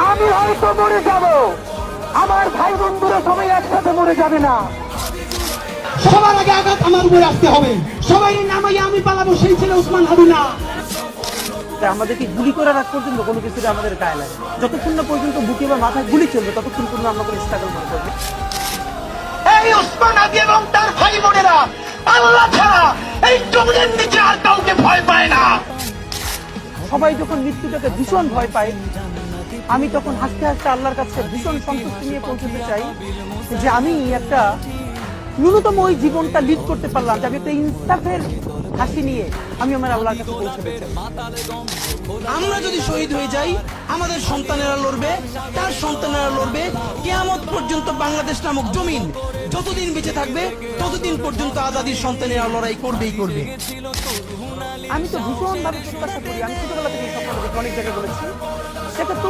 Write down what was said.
আমি হয়তো মরে যাব, আমার ভাই বন্ধুরা সবাই একসাথে মরে যাবে না। সবার আগে আঘাত আমার উপরে আসতে হবে। সবাই নামাই আমি পালাবো, সেই ছিল ওসমান হাদি না। আমাদেরকে গুলি করে রাখ পর্যন্ত কোনো কিছুতে আমাদের গায়ে লাগে, যতক্ষণ না পর্যন্ত বুকে বা মাথায় গুলি চলবে ততক্ষণ পর্যন্ত আমরা কোনো স্ট্রাগল মনে করবো। এই ওসমান হাদি এবং তার ভাই বোনেরা আল্লাহ ছাড়া এই জমিনের নিচে আর কাউকে ভয় পায় না। সবাই যখন মৃত্যুটাকে ভীষণ ভয় পায়, আমি তখন হাসতে হাসতে আল্লাহর কাছে ভীষণ সন্তুষ্টি নিয়ে পৌঁছতে চাই যে আমি একটা ন্যূনতম ওই জীবনটা লিড করতে পারলাম, যে আমি একটা ইনসাফের হাসি নিয়ে আমি আমার আল্লাহর কাছে পৌঁছতে চাই। আমরা যদি শহীদ হয়ে যাই, আমাদের সন্তানেরা লড়বে, তার সন্তানেরা লড়বে, কিয়ামত পর্যন্ত বাংলাদেশ নামক জমিন যতদিন বেঁচে থাকবে ততদিন পর্যন্ত আজাদির সন্তানেরা লড়াই করবেই করবে। আমি তো ভীষণ ভাবে প্রত্যাশা করি, আমি ছোটবেলা থেকে এই স্বপ্ন দেখি, অনেক জায়গায় বলেছি সেটা তো